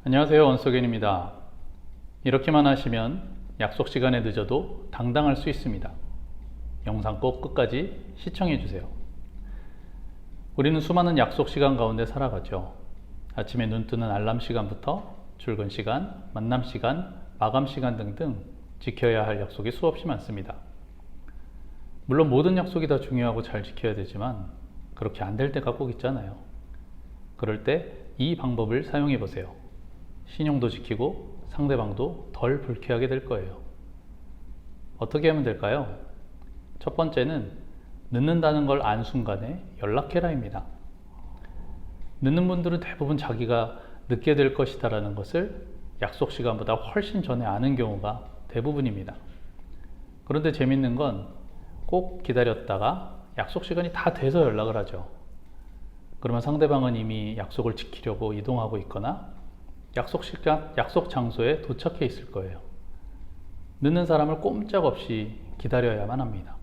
안녕하세요, 원석현입니다. 이렇게만 하시면 약속 시간에 늦어도 당당할 수 있습니다. 영상 꼭 끝까지 시청해주세요. 우리는 수많은 약속 시간 가운데 살아가죠. 아침에 눈 뜨는 알람 시간부터 출근 시간, 만남 시간, 마감 시간 등등 지켜야 할 약속이 수없이 많습니다. 물론 모든 약속이 다 중요하고 잘 지켜야 되지만 그렇게 안 될 때가 꼭 있잖아요. 그럴 때 이 방법을 사용해 보세요. 신용도 지키고 상대방도 덜 불쾌하게 될 거예요. 어떻게 하면 될까요? 첫 번째는 늦는다는 걸 안 순간에 연락해라입니다. 늦는 분들은 대부분 자기가 늦게 될 것이다 라는 것을 약속 시간보다 훨씬 전에 아는 경우가 대부분입니다. 그런데 재밌는 건 꼭 기다렸다가 약속 시간이 다 돼서 연락을 하죠. 그러면 상대방은 이미 약속을 지키려고 이동하고 있거나 약속 시간, 약속 장소에 도착해 있을 거예요. 늦는 사람을 꼼짝없이 기다려야만 합니다.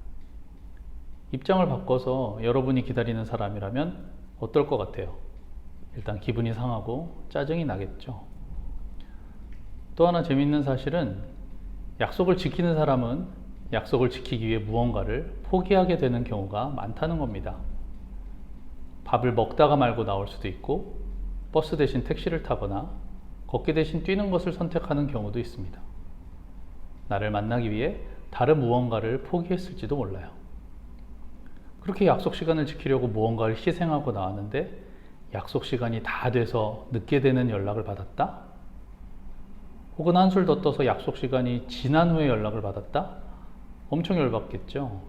입장을 바꿔서 여러분이 기다리는 사람이라면 어떨 것 같아요? 일단 기분이 상하고 짜증이 나겠죠. 또 하나 재밌는 사실은 약속을 지키는 사람은 약속을 지키기 위해 무언가를 포기하게 되는 경우가 많다는 겁니다. 밥을 먹다가 말고 나올 수도 있고 버스 대신 택시를 타거나 걷기 대신 뛰는 것을 선택하는 경우도 있습니다. 나를 만나기 위해 다른 무언가를 포기했을지도 몰라요. 그렇게 약속 시간을 지키려고 무언가를 희생하고 나왔는데 약속 시간이 다 돼서 늦게 되는 연락을 받았다? 혹은 한술 더 떠서 약속 시간이 지난 후에 연락을 받았다? 엄청 열받겠죠.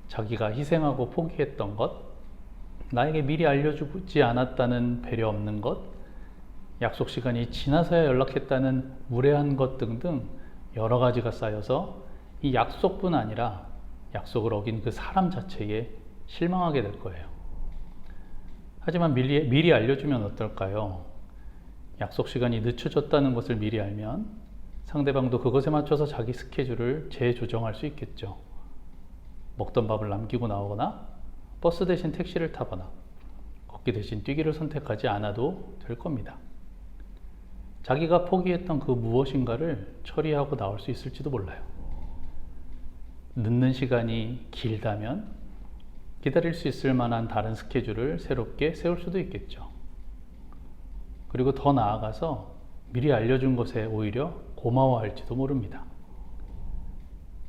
자기가 희생하고 포기했던 것, 나에게 미리 알려주지 않았다는 배려 없는 것, 약속 시간이 지나서야 연락했다는 무례한 것 등등 여러 가지가 쌓여서 이 약속뿐 아니라 약속을 어긴 그 사람 자체에 실망하게 될 거예요. 하지만 미리 알려주면 어떨까요? 약속 시간이 늦춰졌다는 것을 미리 알면 상대방도 그것에 맞춰서 자기 스케줄을 재조정할 수 있겠죠. 먹던 밥을 남기고 나오거나 버스 대신 택시를 타거나 걷기 대신 뛰기를 선택하지 않아도 될 겁니다. 자기가 포기했던 그 무엇인가를 처리하고 나올 수 있을지도 몰라요. 늦는 시간이 길다면 기다릴 수 있을 만한 다른 스케줄을 새롭게 세울 수도 있겠죠. 그리고 더 나아가서 미리 알려준 것에 오히려 고마워할지도 모릅니다.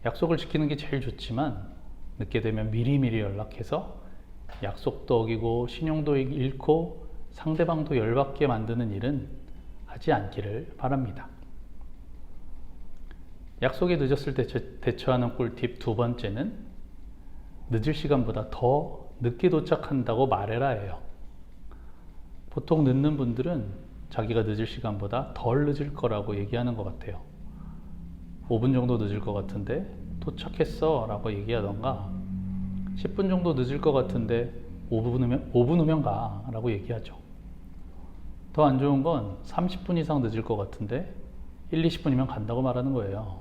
약속을 지키는 게 제일 좋지만 늦게 되면 미리미리 연락해서 약속도 어기고 신용도 잃고 상대방도 열받게 만드는 일은 하지 않기를 바랍니다. 약속이 늦었을 때 대처하는 꿀팁 두 번째는 늦을 시간보다 더 늦게 도착한다고 말해라예요. 보통 늦는 분들은 자기가 늦을 시간보다 덜 늦을 거라고 얘기하는 것 같아요. 5분 정도 늦을 것 같은데 도착했어 라고 얘기하던가 10분 정도 늦을 것 같은데 5분 후면 가 라고 얘기하죠. 더 안 좋은 건 30분 이상 늦을 것 같은데 1, 20분이면 간다고 말하는 거예요.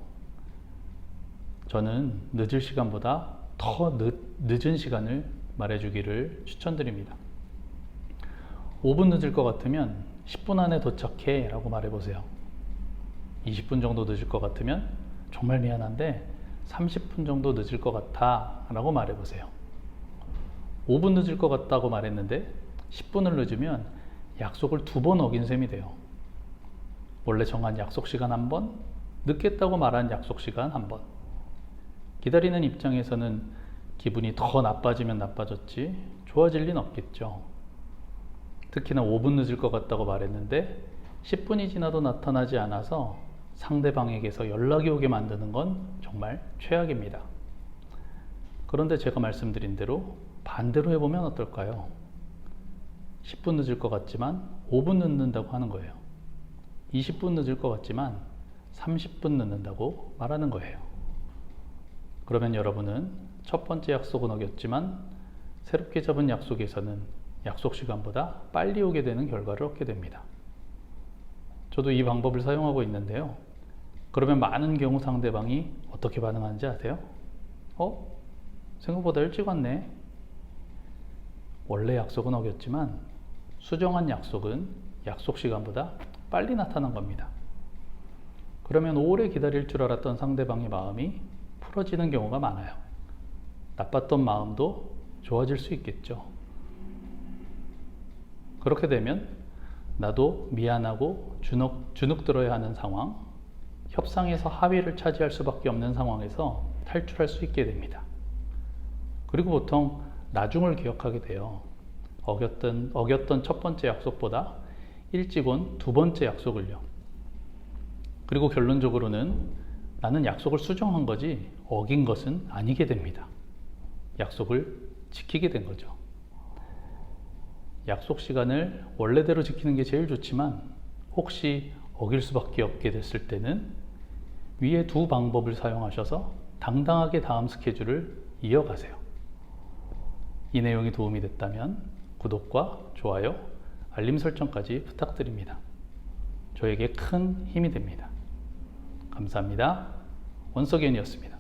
저는 늦을 시간보다 더 늦은 시간을 말해주기를 추천드립니다. 5분 늦을 것 같으면 10분 안에 도착해 라고 말해보세요. 20분 정도 늦을 것 같으면 정말 미안한데 30분 정도 늦을 것 같아 라고 말해보세요. 5분 늦을 것 같다고 말했는데 10분을 늦으면 약속을 2번 어긴 셈이 돼요. 원래 정한 약속 시간 1번, 늦겠다고 말한 약속 시간 1번. 기다리는 입장에서는 기분이 더 나빠지면 나빠졌지 좋아질 리는 없겠죠. 특히나 5분 늦을 것 같다고 말했는데 10분이 지나도 나타나지 않아서 상대방에게서 연락이 오게 만드는 건 정말 최악입니다. 그런데 제가 말씀드린 대로 반대로 해보면 어떨까요? 10분 늦을 것 같지만 5분 늦는다고 하는 거예요. 20분 늦을 것 같지만 30분 늦는다고 말하는 거예요. 그러면 여러분은 첫 번째 약속은 어겼지만 새롭게 잡은 약속에서는 약속 시간보다 빨리 오게 되는 결과를 얻게 됩니다. 저도 이 방법을 사용하고 있는데요. 그러면 많은 경우 상대방이 어떻게 반응하는지 아세요? 생각보다 일찍 왔네. 원래 약속은 어겼지만 수정한 약속은 약속 시간보다 빨리 나타난 겁니다. 그러면 오래 기다릴 줄 알았던 상대방의 마음이 풀어지는 경우가 많아요. 나빴던 마음도 좋아질 수 있겠죠. 그렇게 되면 나도 미안하고 주눅 들어야 하는 상황, 협상에서 합의를 차지할 수밖에 없는 상황에서 탈출할 수 있게 됩니다. 그리고 보통 나중을 기억하게 돼요. 어겼던 첫 번째 약속보다 일찍 온 두 번째 약속을요. 그리고 결론적으로는 나는 약속을 수정한 거지 어긴 것은 아니게 됩니다. 약속을 지키게 된 거죠. 약속 시간을 원래대로 지키는 게 제일 좋지만 혹시 어길 수밖에 없게 됐을 때는 위에 두 방법을 사용하셔서 당당하게 다음 스케줄을 이어가세요. 이 내용이 도움이 됐다면 구독과 좋아요, 알림 설정까지 부탁드립니다. 저에게 큰 힘이 됩니다. 감사합니다. 원석연이었습니다.